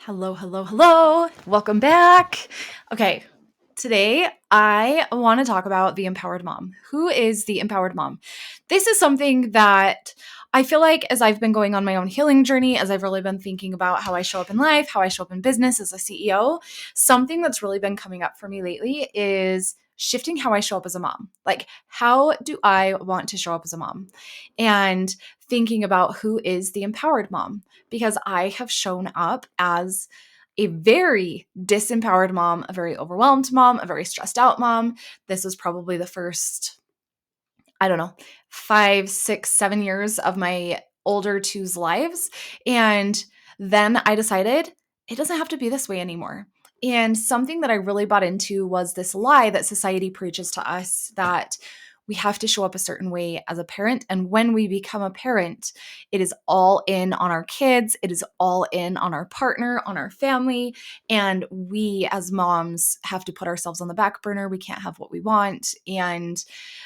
Hello, hello, hello. Welcome back. Okay, today I want to talk about the empowered mom. Who is the empowered mom? This is something that I feel like as I've been going on my own healing journey, as I've really been thinking about how I show up in life, how I show up in business as a CEO, something that's really been coming up for me lately is shifting how I show up as a mom. Like, how do I want to show up as a mom? And thinking about who is the empowered mom, because I have shown up as a very disempowered mom, a very overwhelmed mom, a very stressed out mom. This was probably the first, I don't know, 5, 6, 7 years of my older two's lives. And then I decided it doesn't have to be this way anymore. And something that I really bought into was this lie that society preaches to us that we have to show up a certain way as a parent. And when we become a parent, it is all in on our kids, it is all in on our partner, on our family. And we as moms have to put ourselves on the back burner. We can't have what we want and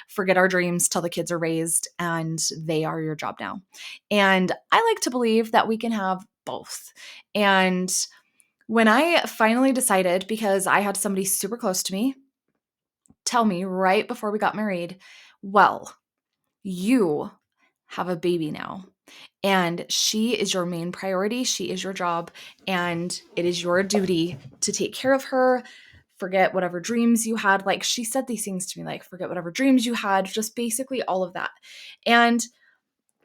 forget our dreams till the kids are raised and they are your job now. And I like to believe that we can have both. And when I finally decided, because I had somebody super close to me tell me right before we got married, well, you have a baby now. And she is your main priority. She is your job. And it is your duty to take care of her. Forget whatever dreams you had. Like, she said these things to me, like, forget whatever dreams you had, just basically all of that. And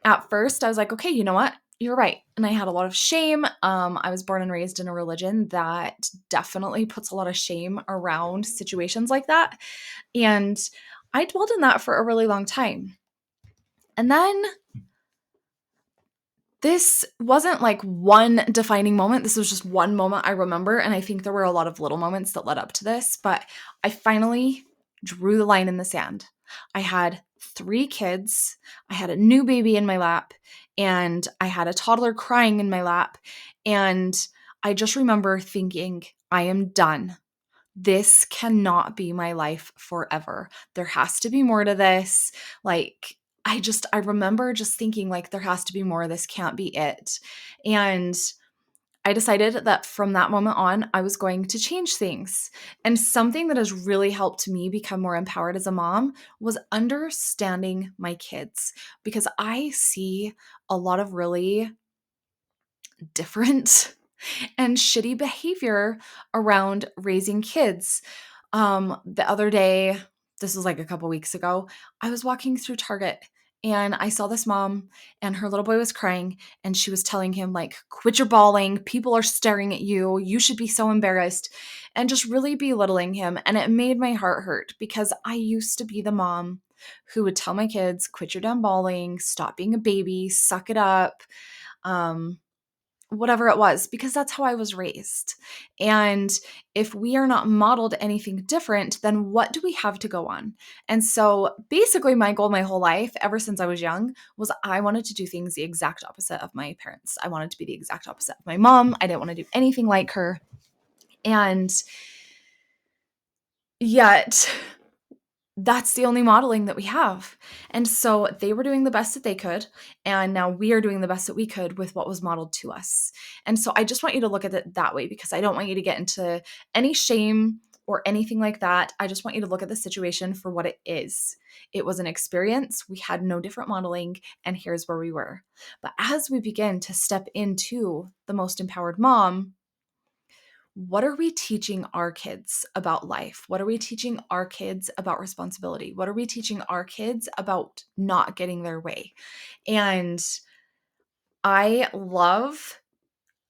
at first, I was like, okay, you know what? You're right. And I had a lot of shame. I was born and raised in a religion that definitely puts a lot of shame around situations like that. And I dwelled in that for a really long time. And then this wasn't like one defining moment. This was just one moment I remember. And I think there were a lot of little moments that led up to this, but I finally drew the line in the sand. I had 3 kids. I had a new baby in my lap, and I had a toddler crying in my lap. And I just remember thinking, I am done. This cannot be my life forever. There has to be more to this. Like, I remember just thinking, like, there has to be more. This can't be it. And I decided that from that moment on, I was going to change things. And something that has really helped me become more empowered as a mom was understanding my kids, because I see a lot of really different and shitty behavior around raising kids. The other day, this was like a couple weeks ago, I was walking through Target and I saw this mom and her little boy was crying and she was telling him, like, quit your bawling. People are staring at you. You should be so embarrassed, and just really belittling him. And it made my heart hurt because I used to be the mom who would tell my kids, quit your damn bawling, stop being a baby, suck it up. Um, Whatever it was, because that's how I was raised. And if we are not modeled anything different, then what do we have to go on? And so basically, my goal my whole life, ever since I was young, was I wanted to do things the exact opposite of my parents. I wanted to be the exact opposite of my mom. I didn't want to do anything like her. And yet, that's the only modeling that we have. And so they were doing the best that they could. And now we are doing the best that we could with what was modeled to us. And so I just want you to look at it that way, because I don't want you to get into any shame or anything like that. I just want you to look at the situation for what it is. It was an experience. We had no different modeling, and here's where we were. But as we begin to step into the most empowered mom, what are we teaching our kids about life? What are we teaching our kids about responsibility? What are we teaching our kids about not getting their way? And I love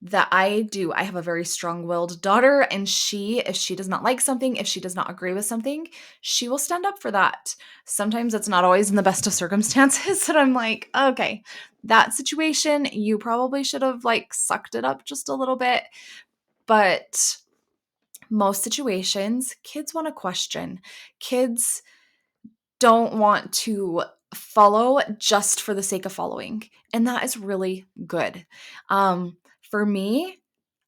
that I have a very strong-willed daughter, and if she does not like something, if she does not agree with something, she will stand up for that. Sometimes it's not always in the best of circumstances, and I'm like, okay, that situation, you probably should have, like, sucked it up just a little bit. But most situations, kids want to question. Kids don't want to follow just for the sake of following. And that is really good. For me,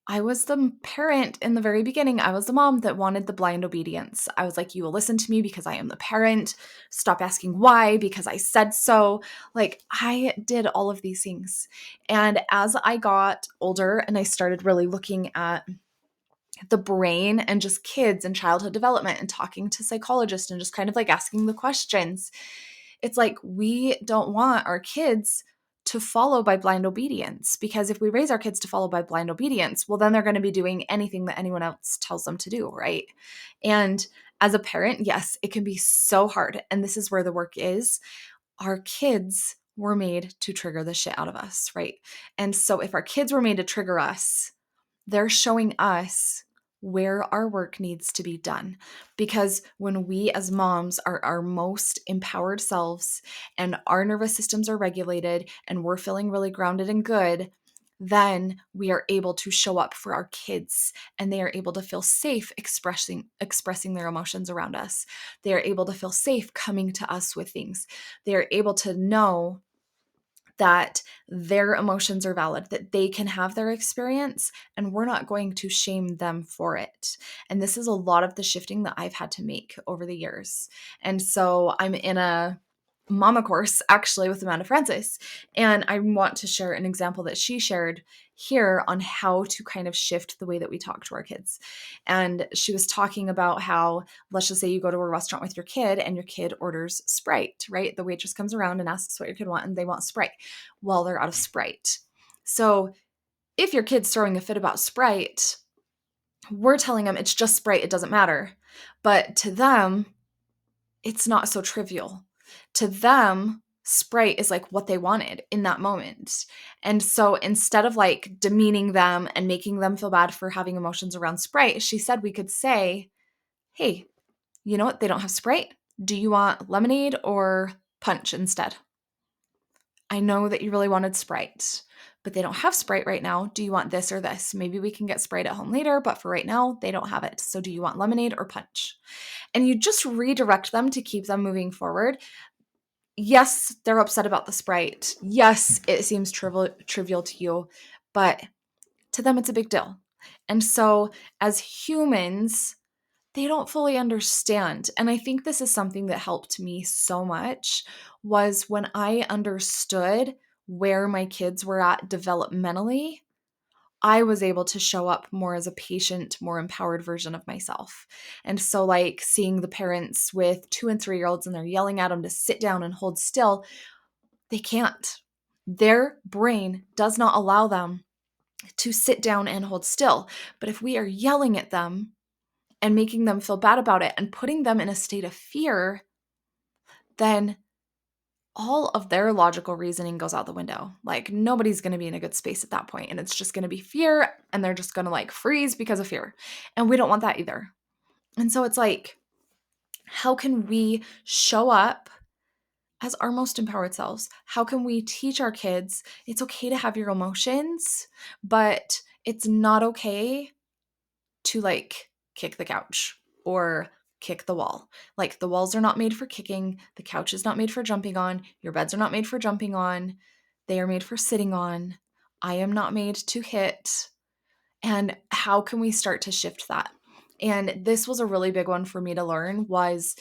I was the parent in the very beginning. I was the mom that wanted the blind obedience. I was like, you will listen to me because I am the parent. Stop asking why because I said so. Like, I did all of these things. And as I got older and I started really looking at the brain and just kids and childhood development and talking to psychologists and just kind of like asking the questions, it's like we don't want our kids to follow by blind obedience, because if we raise our kids to follow by blind obedience, well, then they're going to be doing anything that anyone else tells them to do, right? And as a parent, yes, it can be so hard. And this is where the work is. Our kids were made to trigger the shit out of us, right? And so if our kids were made to trigger us, they're showing us where our work needs to be done. Because when we as moms are our most empowered selves and our nervous systems are regulated and we're feeling really grounded and good, then we are able to show up for our kids and they are able to feel safe expressing their emotions around us. They are able to feel safe coming to us with things. They are able to know that their emotions are valid, that they can have their experience, and we're not going to shame them for it. And this is a lot of the shifting that I've had to make over the years. And so I'm in a mama course actually with Amanda Francis, and I want to share an example that she shared here on how to kind of shift the way that we talk to our kids. And she was talking about how, let's just say you go to a restaurant with your kid and your kid orders Sprite, right? The waitress comes around and asks what your kid wants and they want Sprite. Well, they're out of Sprite. So if your kid's throwing a fit about Sprite, we're telling them it's just Sprite, it doesn't matter. But to them, it's not so trivial. To them, Sprite is like what they wanted in that moment. And so instead of like demeaning them and making them feel bad for having emotions around Sprite, she said we could say, hey, you know what? They don't have Sprite. Do you want lemonade or punch instead? I know that you really wanted Sprite, but they don't have Sprite right now. Do you want this or this? Maybe we can get Sprite at home later, but for right now, they don't have it. So do you want lemonade or punch? And you just redirect them to keep them moving forward. Yes, they're upset about the Sprite. Yes, it seems trivial to you, but to them, it's a big deal. And so as humans, they don't fully understand. And I think this is something that helped me so much was when I understood where my kids were at developmentally, I was able to show up more as a patient, more empowered version of myself. And so, like seeing the parents with 2 and 3 year olds and they're yelling at them to sit down and hold still, they can't. Their brain does not allow them to sit down and hold still. But if we are yelling at them and making them feel bad about it and putting them in a state of fear, then all of their logical reasoning goes out the window. Like nobody's going to be in a good space at that point, and it's just going to be fear, and they're just going to like freeze because of fear. And we don't want that either. And so it's like, how can we show up as our most empowered selves? How can we teach our kids it's okay to have your emotions, but it's not okay to like kick the couch or kick the wall. Like the walls are not made for kicking, the couch is not made for jumping on, your beds are not made for jumping on, they are made for sitting on. I am not made to hit. And how can we start to shift that? And this was a really big one for me to learn was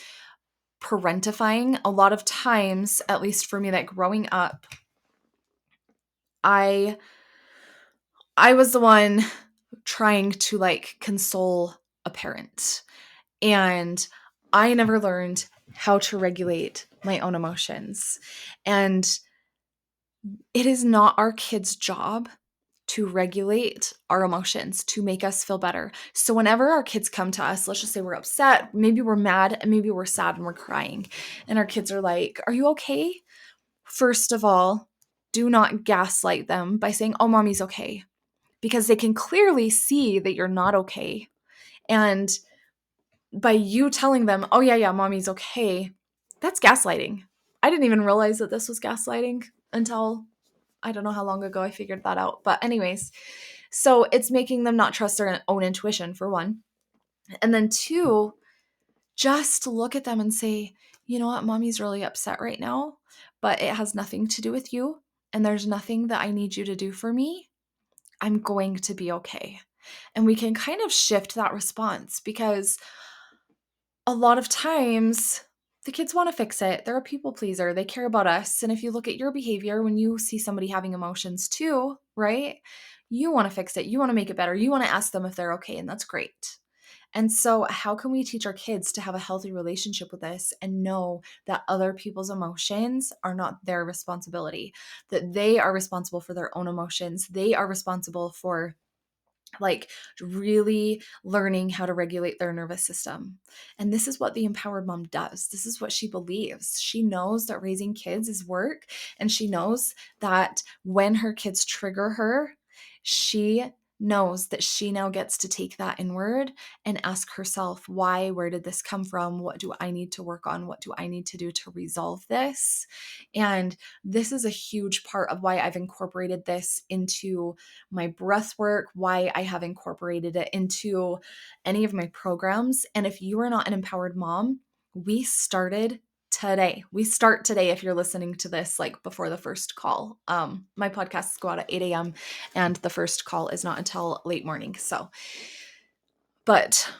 parentifying. A lot of times, at least for me, like growing up, I was the one trying to like console a parent. And I never learned how to regulate my own emotions. And it is not our kids' job to regulate our emotions, to make us feel better. So whenever our kids come to us, let's just say we're upset, maybe we're mad, and maybe we're sad and we're crying. And our kids are like, "Are you okay?" First of all, do not gaslight them by saying, "Oh, mommy's okay." Because they can clearly see that you're not okay. And by you telling them, "Oh, yeah, mommy's okay," that's gaslighting. I didn't even realize that this was gaslighting until I don't know how long ago I figured that out. But, anyways, so it's making them not trust their own intuition, for one. And then, two, just look at them and say, "You know what? Mommy's really upset right now, but it has nothing to do with you. And there's nothing that I need you to do for me. I'm going to be okay." And we can kind of shift that response because a lot of times the kids want to fix it. They're a people pleaser. They care about us. And if you look at your behavior when you see somebody having emotions too, right? You want to fix it. You want to make it better. You want to ask them if they're okay. And that's great. And so, how can we teach our kids to have a healthy relationship with this and know that other people's emotions are not their responsibility, that they are responsible for their own emotions? They are responsible for like really learning how to regulate their nervous system. And this is what the empowered mom does. This is what she believes. She knows that raising kids is work, and she knows that when her kids trigger her, she knows that she now gets to take that inward and ask herself, why? Where did this come from? What do I need to work on? What do I need to do to resolve this? And this is a huge part of why I've incorporated this into my breath work, why I have incorporated it into any of my programs. And if you are not an empowered mom, we started today. We start today if you're listening to this like before the first call. My podcasts go out at 8 a.m. and the first call is not until late morning. But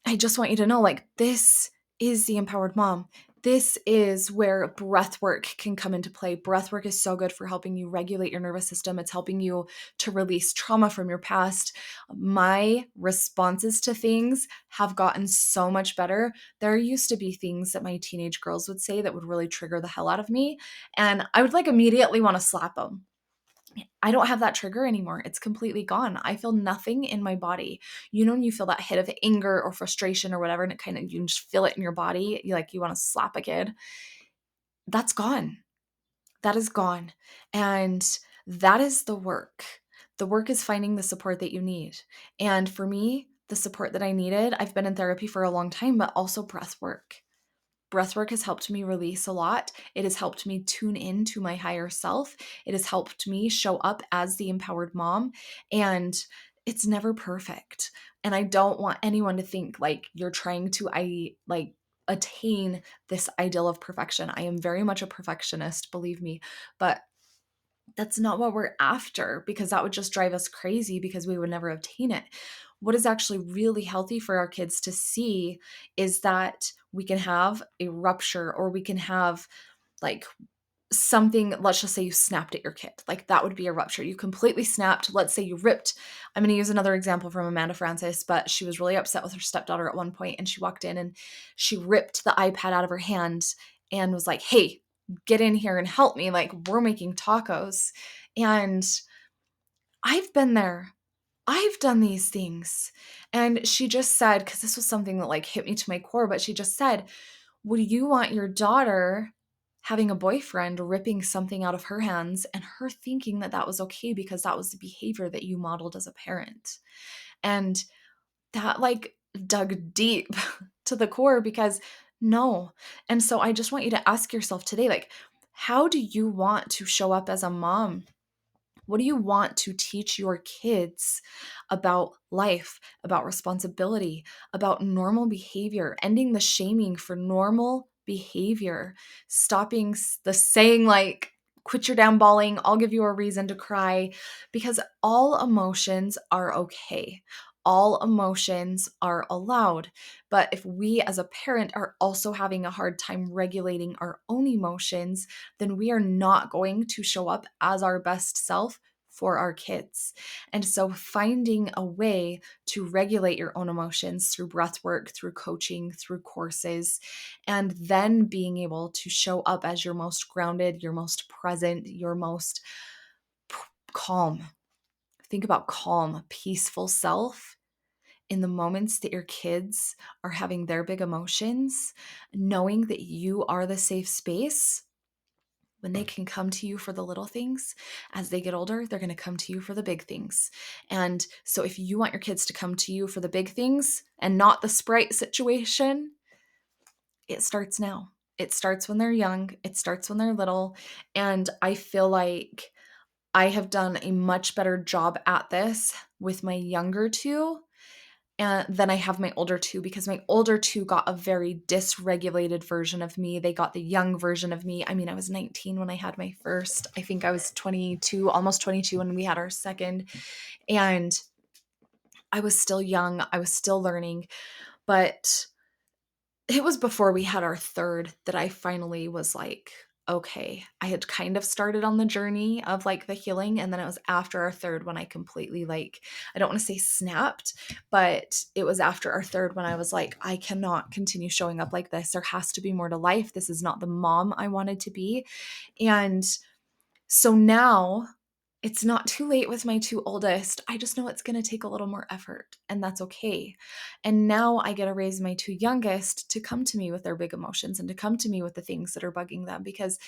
I just want you to know, like, this is the empowered mom. This is where breath work can come into play. Breath work is so good for helping you regulate your nervous system. It's helping you to release trauma from your past. My responses to things have gotten so much better. There used to be things that my teenage girls would say that would really trigger the hell out of me. And I would like immediately want to slap them. I don't have that trigger anymore. It's completely gone. I feel nothing in my body. You know, when you feel that hit of anger or frustration or whatever, and it kind of, you just feel it in your body. You want to slap a kid. That's gone. That is gone. And that is the work. The work is finding the support that you need. And for me, the support that I needed, I've been in therapy for a long time, but also breath work. Breathwork has helped me release a lot. It has helped me tune in to my higher self. It has helped me show up as the empowered mom. And it's never perfect. And I don't want anyone to think like you're trying to attain this ideal of perfection. I am very much a perfectionist, believe me, but that's not what we're after, because that would just drive us crazy because we would never obtain it. What is actually really healthy for our kids to see is that we can have a rupture, or we can have like something. Let's just say you snapped at your kid. Like, that would be a rupture. You completely snapped. Let's say you ripped. I'm going to use another example from Amanda Francis, but she was really upset with her stepdaughter at one point, and she walked in and she ripped the iPad out of her hand and was like, hey, get in here and help me. Like, we're making tacos. And I've been there. I've done these things. And she just said, because this was something that like hit me to my core, but she just said, would you want your daughter having a boyfriend ripping something out of her hands and her thinking that that was okay because that was the behavior that you modeled as a parent? And that like dug deep to the core, because no. And so I just want you to ask yourself today, like, how do you want to show up as a mom? What do you want to teach your kids about life, about responsibility, about normal behavior, ending the shaming for normal behavior, stopping the saying like, quit your damn bawling, I'll give you a reason to cry, because all emotions are okay. All emotions are allowed. But if we as a parent are also having a hard time regulating our own emotions, then we are not going to show up as our best self for our kids. And so finding a way to regulate your own emotions through breath work, through coaching, through courses, and then being able to show up as your most grounded, your most present, your most calm. Think about calm, peaceful self in the moments that your kids are having their big emotions, knowing that you are the safe space. When they can come to you for the little things, as they get older, they're going to come to you for the big things. And so if you want your kids to come to you for the big things and not the Sprite situation, it starts now. It starts when they're young. It starts when they're little. And I feel like I have done a much better job at this with my younger two and then I have my older two, because my older two got a very dysregulated version of me. They got the young version of me. I mean, I was 19 when I had my first. I think I was 22, almost 22 when we had our second. And I was still young, I was still learning, but it was before we had our third that I finally was like, okay, I had kind of started on the journey of like the healing. And then it was after our third when I completely, like, I don't want to say snapped, but it was after our third when I was like, I cannot continue showing up like this. There has to be more to life. This is not the mom I wanted to be. And so now it's not too late with my two oldest. I just know it's going to take a little more effort, and that's okay. And now I get to raise my two youngest to come to me with their big emotions and to come to me with the things that are bugging them, because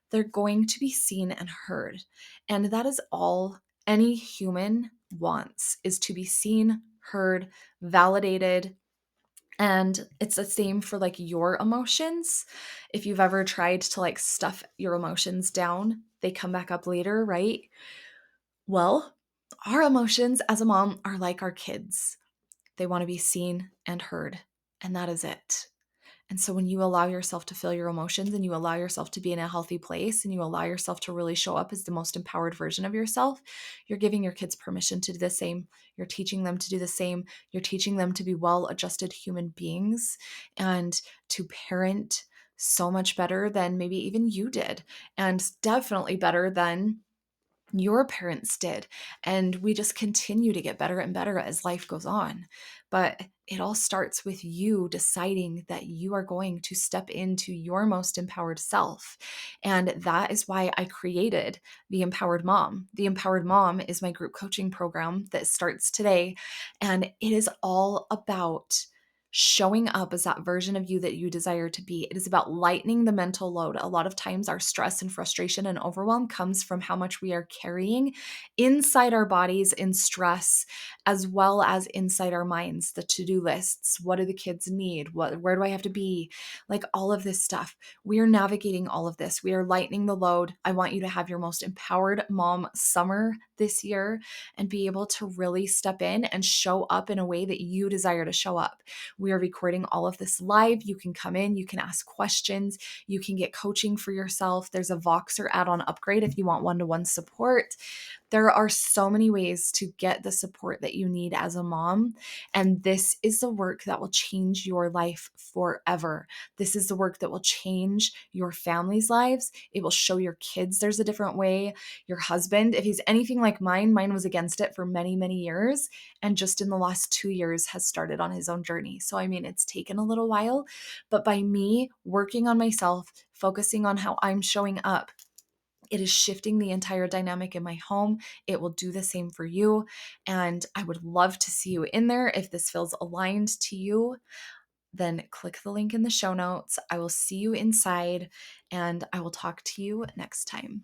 they're going to be seen and heard. And that is all any human wants, is to be seen, heard, validated. And it's the same for like your emotions. If you've ever tried to like stuff your emotions down, they come back up later, right? Well, our emotions as a mom are like our kids. They want to be seen and heard, and that is it. And so when you allow yourself to feel your emotions and you allow yourself to be in a healthy place and you allow yourself to really show up as the most empowered version of yourself, you're giving your kids permission to do the same. You're teaching them to do the same. You're teaching them to be well-adjusted human beings and to parent so much better than maybe even you did, and definitely better than your parents did. And we just continue to get better and better as life goes on. But it all starts with you deciding that you are going to step into your most empowered self. And that is why I created the Empowered Mom. The Empowered Mom is my group coaching program that starts today. And it is all about showing up as that version of you that you desire to be. It is about lightening the mental load. A lot of times, our stress and frustration and overwhelm comes from how much we are carrying inside our bodies in stress, as well as inside our minds. The to-do lists. What do the kids need? Where do I have to be? Like all of this stuff. We are navigating all of this. We are lightening the load. I want you to have your most empowered mom summer this year and be able to really step in and show up in a way that you desire to show up. We are recording all of this live. You can come in, you can ask questions, you can get coaching for yourself. There's a Voxer add-on upgrade if you want one-to-one support. There are so many ways to get the support that you need as a mom. And this is the work that will change your life forever. This is the work that will change your family's lives. It will show your kids there's a different way. Your husband, if he's anything like mine was against it for many, many years. And just in the last 2 years has started on his own journey. So, I mean, it's taken a little while, but by me working on myself, focusing on how I'm showing up, it is shifting the entire dynamic in my home. It will do the same for you. And I would love to see you in there. If this feels aligned to you, then click the link in the show notes. I will see you inside, and I will talk to you next time.